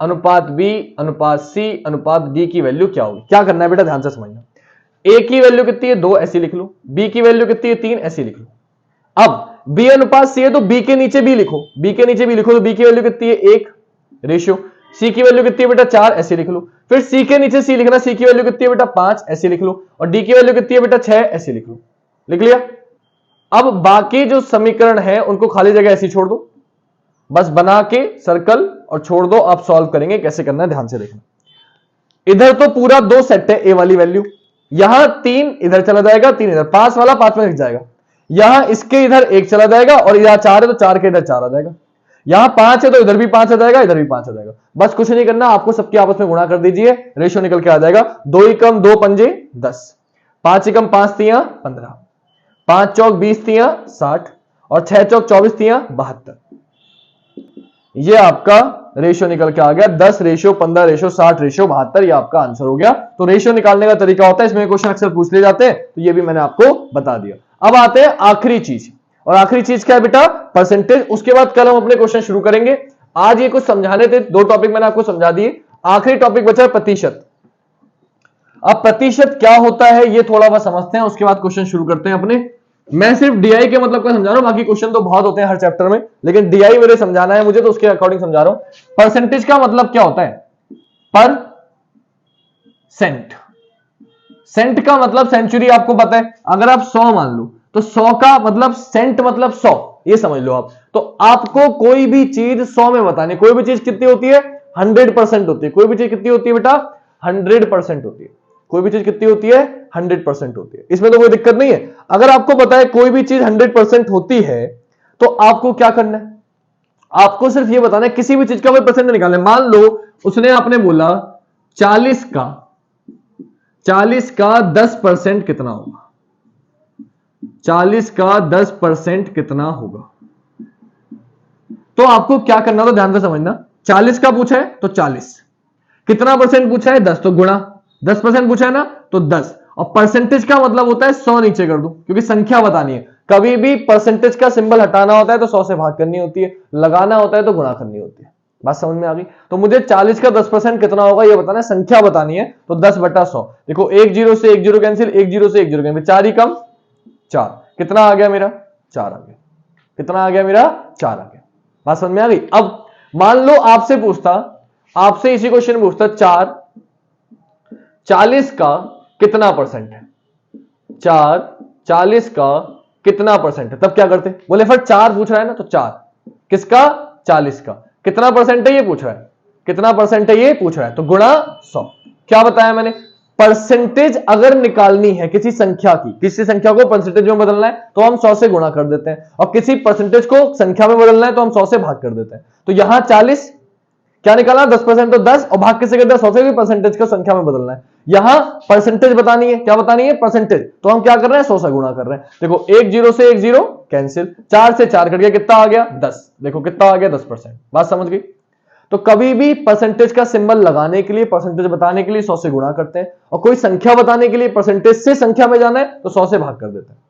S1: अनुपात बी अनुपात सी अनुपात डी की वैल्यू क्या होगी। क्या करना है बेटा, ध्यान से समझना। ए की वैल्यू कितनी है 2, ऐसी लिख लो। बी की वैल्यू कितनी है 3, ऐसी लिख लो। अब बी अनुपात सी है तो बी के नीचे बी लिखो, बी के नीचे बी लिखो। तो बी की वैल्यू कितनी है 1 रेशियो। सी की वैल्यू कितनी है बेटा 4, ऐसे लिख लो। फिर सी के नीचे सी लिखना, सी की वैल्यू कितनी है बेटा 5, ऐसे लिख लो। और डी की वैल्यू कितनी है बेटा 6, ऐसे लिख लो। लिख लिया। अब बाकी जो समीकरण है उनको खाली जगह ऐसी छोड़ दो, बस बना के सर्कल और छोड़ दो। आप सॉल्व करेंगे, कैसे करना है ध्यान से देखना। इधर तो पूरा 2 सेट है ए वाली वैल्यू, यहां 3 इधर चला जाएगा, 3 इधर, 5 वाला 5 में लिख जाएगा। यहां इसके इधर 1 चला जाएगा और यहां 4 है तो 4 के इधर 4 आ जाएगा। यहां 5 है तो इधर भी 5 आ जाएगा, इधर भी 5 आ जाएगा। बस कुछ नहीं करना आपको, सबके आपस में गुणा कर दीजिए, रेशियो निकल के आ जाएगा। 2 एकम 2 पंजे 10, 5 एकम 5 तियां 15, 5 चौक 20 तियां 60 और 6 चौक 24 तियां 72। ये आपका रेशियो निकल के आ गया 10 रेशियो 15 रेशियो 60 रेशियो 72। ये आपका आंसर हो गया। तो रेशियो निकालने का तरीका होता है, इसमें क्वेश्चन अक्सर पूछ ले जाते हैं, तो ये भी मैंने आपको बता दिया। अब आते हैं आखिरी चीज, और आखिरी चीज क्या है बेटा, परसेंटेज। उसके बाद कल हम अपने क्वेश्चन शुरू करेंगे। आज ये कुछ समझाने थे, 2 टॉपिक मैंने आपको समझा दिए, आखिरी टॉपिक बचा है प्रतिशत। अब प्रतिशत क्या होता है ये थोड़ा बहुत समझते हैं, उसके बाद क्वेश्चन शुरू करते हैं अपने। मैं सिर्फ डीआई के मतलब का समझा रहा हूं, बाकी क्वेश्चन तो बहुत होते हैं हर चैप्टर में, लेकिन डीआई मेरे समझाना है मुझे, तो उसके अकॉर्डिंग समझा रहा हूं। परसेंटेज का मतलब क्या होता है, पर सेंट। सेंट का मतलब सेंचुरी आपको पता है, अगर आप 100 मान लो तो 100 का मतलब सेंट मतलब 100, ये समझ लो आप। तो आपको कोई भी चीज 100 में बतानी, कोई भी चीज कितनी होती है 100% होती है। कोई भी चीज कितनी होती है बेटा 100% होती है। कोई भी चीज कितनी होती है 100% होती है, इसमें तो कोई दिक्कत नहीं है। अगर आपको पता है कोई भी चीज 100% होती है तो आपको क्या करना है, आपको सिर्फ ये बताना है, किसी भी चीज का कोई परसेंट निकालना है। मान लो उसने आपने बोला 40 का 10% कितना होगा, 40 का 10% कितना होगा। तो आपको क्या करना, तो ध्यान से समझना। 40 का पूछा है तो 40, कितना परसेंट पूछा है 10, तो गुणा 10% पूछा है ना तो 10। और परसेंटेज का मतलब होता है 100 नीचे कर दो, क्योंकि संख्या बतानी है। कभी भी परसेंटेज का सिंबल हटाना होता है तो 100 से भाग करनी होती है, लगाना होता है तो गुणा करनी होती है। बात समझ में आ गई। तो मुझे 40 का 10% कितना होगा ये बताना है, संख्या बतानी है, तो 10/100। देखो 1 0 से 1 0 कैंसिल, 1 0 से 1 0 कैंसिल, 4 ही कम 4, कितना आ गया मेरा 4 आ गया। कितना आ गया मेरा 4 आ गया। बात समझ में आ गई। अब मान लो आपसे पूछता, आपसे इसी क्वेश्चन में पूछता 40 का कितना परसेंट है, 40 का कितना परसेंट है, तब क्या करते, बोले फिर 4 पूछ रहा है ना तो 4 किसका 40 का, कितना परसेंट है ये पूछ रहा है, कितना परसेंट है ये पूछ रहा है, तो गुणा 100। क्या बताया मैंने, परसेंटेज अगर निकालनी है किसी संख्या की, किसी संख्या को परसेंटेज में बदलना है तो हम 100 से गुणा कर देते हैं, और किसी परसेंटेज को संख्या में बदलना है तो हम 100 से भाग कर देते हैं। तो यहां 40 क्या निकाला 10% तो 10, और भाग किसे करते हैं 100 से, भी परसेंटेज को संख्या में बदलना है। यहां परसेंटेज बतानी है, क्या बतानी है परसेंटेज, तो हम क्या कर रहे हैं 100 से गुणा कर रहे हैं। देखो 1 0 से 1 0 कैंसिल, 4 से 4 कट गया, कितना आ गया 10। देखो कितना आ गया 10%। बात समझ गई। तो कभी भी परसेंटेज का सिंबल लगाने के लिए, परसेंटेज बताने के लिए 100 से गुणा करते हैं, और कोई संख्या बताने के लिए परसेंटेज से संख्या में जाना है तो 100 से भाग कर देते हैं।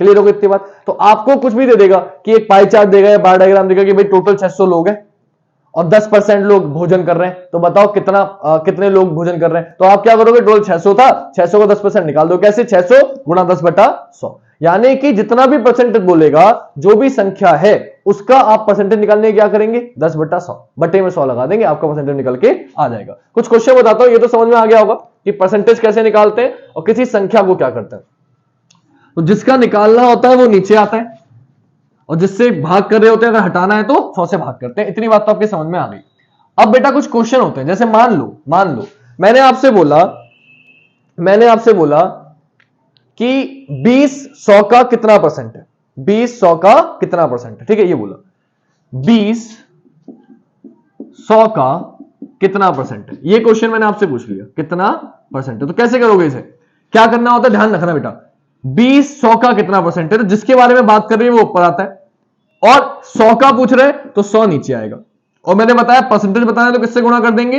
S1: क्लियर हो गई इतनी बात। तो आपको कुछ भी दे देगा कि एक पाई चार्ट देगा या बार डायग्राम देगा कि भाई टोटल 600 लोग हैं और 10% लोग भोजन कर रहे हैं, तो बताओ कितने लोग भोजन कर रहे हैं। तो आप क्या करोगे, टोटल 600 था, 600 को 10% निकाल दो। कैसे, 600 गुणा 10/100, यानी कि जितना भी परसेंटेज बोलेगा, जो भी संख्या है उसका आप परसेंटेज निकालने क्या करेंगे 10/100, बटे में 100 लगा देंगे, आपका परसेंटेज निकल के आ जाएगा। कुछ क्वेश्चन बताता हूं, ये तो समझ में आ गया होगा कि परसेंटेज कैसे निकालते हैं और किसी संख्या को क्या करते हैं। तो जिसका निकालना होता है वो नीचे आता है, और जिससे भाग कर रहे होते हैं अगर हटाना है तो 100 से भाग करते हैं। इतनी बात तो आपके समझ में आ गई। अब बेटा कुछ क्वेश्चन होते हैं, जैसे मान लो मैंने आपसे बोला कि 20 100 का कितना परसेंट है, 20 100 का कितना परसेंट है, ठीक है, ये बोला 20 100 का कितना परसेंट है। ये क्वेश्चन मैंने आपसे पूछ लिया कितना परसेंट है। तो कैसे करोगे इसे, क्या करना होता है, ध्यान रखना बेटा, 20 100 का कितना परसेंट है, तो जिसके बारे में बात कर रही है वो ऊपर आता है, और 100 का पूछ रहे तो 100 नीचे आएगा। और मैंने बताया परसेंटेज बताना है तो किससे गुणा कर देंगे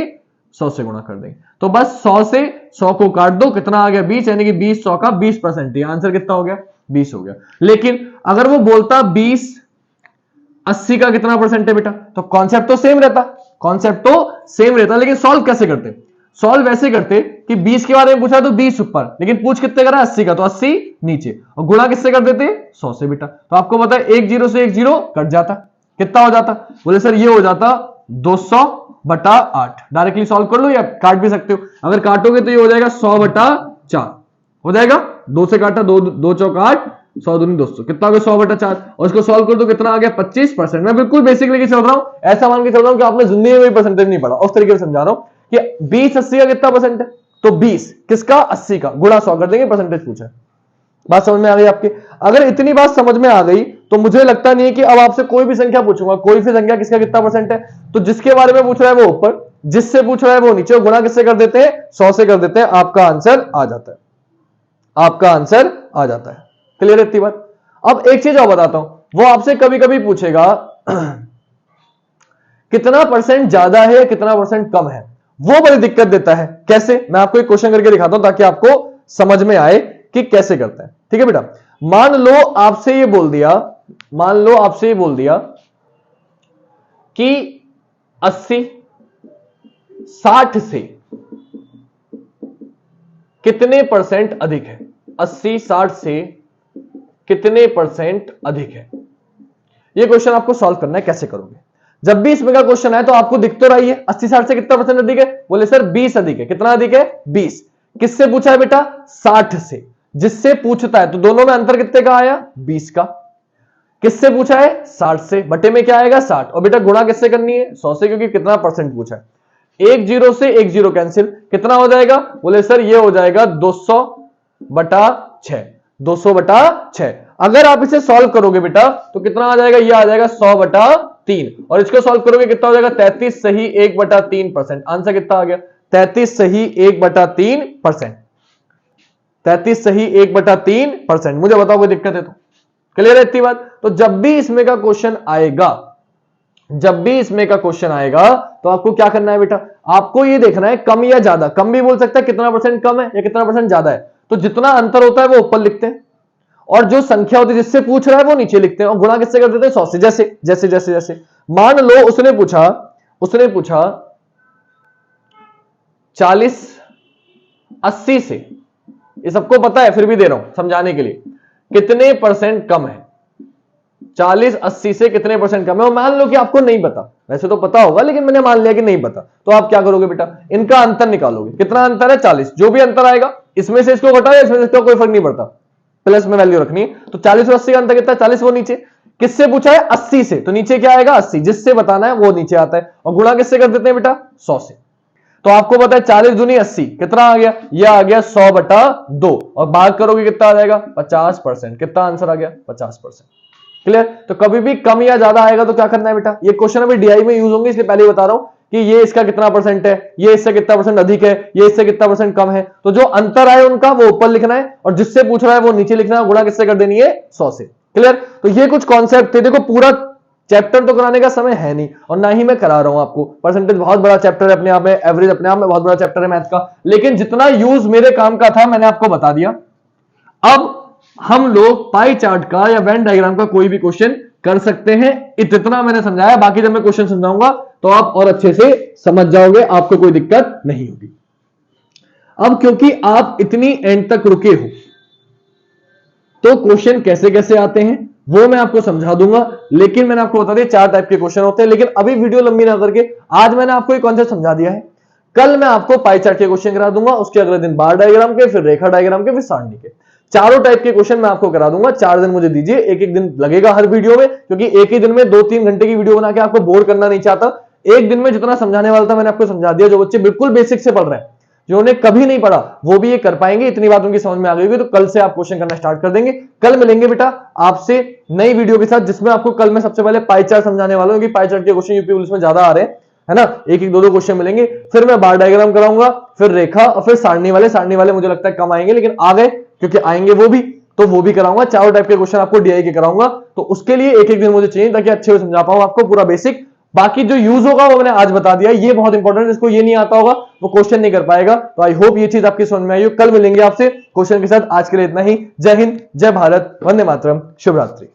S1: 100 से गुणा कर देंगे। तो बस 100 से 100 को काट दो, कितना आ गया 20, यानी कि 20 100 का 20%। ये आंसर कितना हो गया 20 हो गया। लेकिन अगर वो बोलता 20 80 का कितना परसेंट है बेटा, तो कॉन्सेप्ट तो सेम रहता, कॉन्सेप्ट तो सेम रहता है, लेकिन सॉल्व कैसे करते? सॉल्व वैसे करते कि 20 के बारे में पूछा तो 20 ऊपर, लेकिन पूछ कितने करा 80 का, तो 80 नीचे, और गुणा किससे कर देते 100 से बेटा। तो आपको पता है 1 0 से 1 0 कट जाता, कितना हो जाता? बोले सर ये हो जाता 200/8। डायरेक्टली सॉल्व कर लो या काट भी सकते हो, अगर काटोगे तो ये हो जाएगा 100/4 हो जाएगा। 2 से काटा, 2 चौक 8, 100 दूनी 200, कितना हो गया 100/4, और इसको सॉल्व कर दो कितना आ गया 25%। मैं बिल्कुल बेसिक लेके चल रहा हूं, ऐसा मान के चल रहा हूं कि आपने जिंदगी में परसेंटेज नहीं पढ़ा, उस तरीके से समझा रहा हूं कि 20 80 का कितना परसेंट है, तो 20 किसका 80 का, गुणा 100 कर देंगे, परसेंटेज पूछा। बात समझ में आ गई आपके? अगर इतनी बात समझ में आ गई तो मुझे लगता नहीं है कि अब आपसे कोई भी संख्या पूछूंगा, कोई भी संख्या किसका कितना परसेंट है, तो जिसके बारे में पूछ रहा है वो ऊपर, जिससे पूछ रहा है वो नीचे, गुणा किससे कर देते हैं 100 से कर देते हैं, आपका आंसर आ जाता है, आपका आंसर आ जाता है। क्लियर है इतनी बात? अब एक चीज और बताता हूं, वो आपसे कभी कभी पूछेगा कितना परसेंट ज्यादा है कितना परसेंट कम है, वो बड़ी दिक्कत देता है। कैसे? मैं आपको एक क्वेश्चन करके दिखाता हूं ताकि आपको समझ में आए कि कैसे करते हैं। ठीक है बेटा, मान लो आपसे ये बोल दिया, मान लो आपसे ये बोल दिया कि 80 60 से कितने परसेंट अधिक है, 80 60 से कितने परसेंट अधिक है। ये क्वेश्चन आपको सॉल्व करना है, कैसे करोगे? जब भी इसमें का क्वेश्चन आए तो आपको दिख तो रही है 80 60 से कितना परसेंट अधिक है, बोले सर 20 अधिक है। कितना अधिक है 20। किससे पूछा है बेटा 60 से, जिससे पूछता है तो दोनों में अंतर कितने का आया 20 का। किससे पूछा है 60 से, बटे में क्या आएगा 60, और बेटा गुणा किससे करनी है 100 से, क्योंकि कितना परसेंट पूछा है। 1 0 से 1 0 कैंसिल, कितना हो जाएगा, बोले सर ये हो जाएगा 200/6, 200/6। अगर आप इसे सॉल्व करोगे बेटा तो कितना आ जाएगा, ये आ जाएगा 100/3, और इसको सॉल्व करोगे कितना हो जाएगा 33 सही 1/3%। आंसर कितना आ गया 33 सही 1/3%, 33 सही 1/3%। मुझे बताओ कोई दिक्कत है तो? क्लियर है इतनी बात? तो जब भी इसमें का क्वेश्चन आएगा, जब भी इसमें का क्वेश्चन आएगा तो आपको क्या करना है बेटा, आपको ये देखना है कम या ज्यादा। कम भी बोल सकता है कितना परसेंट कम है या कितना परसेंट ज्यादा है, तो जितना अंतर होता है वो ऊपर लिखते हैं, और जो संख्या होती है जिससे पूछ रहा है वो नीचे लिखते हैं, और गुणा किससे कर देते हैं 100 से। जैसे जैसे जैसे जैसे मान लो उसने पूछा 40 80 से, ये सबको पता है फिर भी दे रहा हूं समझाने के लिए, कितने परसेंट कम है। 40 80 से कितने परसेंट कम है, और मान लो कि आपको नहीं पता, वैसे तो पता होगा लेकिन मैंने मान लिया कि नहीं पता, तो आप क्या करोगे बेटा, इनका अंतर निकालोगे। कितना अंतर है 40, जो भी अंतर आएगा इसमें से इसको घटाओ, इसमें से इसको कोई फर्क नहीं पड़ता, प्लस में वैल्यू रखनी है। तो 40 और 80 का अंतर कितना, 40 वो नीचे। किससे पूछा है 80 से, तो नीचे क्या आएगा 80, जिससे बताना है वो नीचे आता है, और गुणा किससे कर देते हैं बेटा 100 से। तो आपको पता है 40 दूनी 80, कितना आ गया, ये आ गया 100/2, और भाग करोगे कितना आ जाएगा 50%। कितना आंसर आ गया 50%। क्लियर? तो कभी भी कम या ज्यादा आएगा तो क्या करना है बेटा, ये क्वेश्चन अभी डीआई में यूज होंगे इसलिए पहले बता रहा हूं कि ये इसका कितना परसेंट है, ये इससे कितना परसेंट अधिक है, ये इससे कितना परसेंट कम है, तो जो अंतर आए उनका वो ऊपर लिखना है, और जिससे पूछ रहा है वो नीचे लिखना है, गुणा किससे कर देनी है 100 से। क्लियर? तो ये कुछ कॉन्सेप्ट थे। देखो पूरा चैप्टर तो कराने का समय है नहीं, और ना ही मैं करा रहा हूं आपको। परसेंटेज बहुत बड़ा चैप्टर है अपने आप में, एवरेज अपने आप में बहुत बड़ा चैप्टर है मैथ का, लेकिन जितना यूज मेरे काम का था मैंने आपको बता दिया। अब हम लोग पाई चार्ट का या वेन डायग्राम का कोई भी क्वेश्चन कर सकते हैं, इतना मैंने समझाया। बाकी जब मैं क्वेश्चन समझाऊंगा तो आप और अच्छे से समझ जाओगे, आपको कोई दिक्कत नहीं होगी। अब क्योंकि आप इतनी एंड तक रुके हो तो क्वेश्चन कैसे कैसे आते हैं वो मैं आपको समझा दूंगा, लेकिन मैंने आपको बता दिया 4 टाइप के क्वेश्चन होते हैं। लेकिन अभी वीडियो लंबी ना करके आज मैंने आपको एक कॉन्सेप्ट समझा दिया है, कल मैं आपको पाई चार्ट के क्वेश्चन करा दूंगा, उसके अगले दिन बार डायग्राम के, फिर रेखा डायग्राम के, फिर सारणी के। चारों टाइप के क्वेश्चन मैं आपको करा दूंगा। 4 दिन मुझे दीजिए, एक दिन लगेगा हर वीडियो में, क्योंकि एक ही दिन में 2-3 घंटे की वीडियो बना के आपको बोर करना नहीं चाहता। एक दिन में जितना समझाने वाला था मैंने आपको समझा दिया। जो बच्चे बिल्कुल बेसिक से पढ़ रहे हैं, जिन्होंने कभी नहीं पढ़ा, वो भी ये कर पाएंगे। इतनी बात उनकी समझ में आ गई होगी, तो कल से आप क्वेश्चन करना स्टार्ट कर देंगे। कल मिलेंगे बेटा आपसे नई वीडियो के साथ, जिसमें आपको कल मैं सबसे पहले पाई चार्ट समझाने वाला हूं, क्योंकि पाई चार्ट के क्वेश्चन यूपी पुलिस में ज्यादा आ रहे हैं, है ना। एक 2 क्वेश्चन मिलेंगे, फिर मैं बार डायग्राम कराऊंगा, फिर रेखा, और फिर सारणी वाले मुझे लगता है कम आएंगे, लेकिन आ गए क्योंकि आएंगे वो भी, तो वो भी कराऊंगा। चारों टाइप के क्वेश्चन आपको डीआई के कराऊंगा, तो उसके लिए एक दिन मुझे चाहिए ताकि अच्छे से समझा पाऊं आपको पूरा बेसिक। बाकी जो यूज होगा वो मैंने आज बता दिया, ये बहुत इंपॉर्टेंट है। जिसको ये नहीं आता होगा वो क्वेश्चन नहीं कर पाएगा। तो आई होप ये चीज आपकी समझ में आई हो। कल मिलेंगे आपसे क्वेश्चन के साथ। आज के लिए इतना ही। जय हिंद, जय भारत, वंदे मातरम, शुभ रात्रि।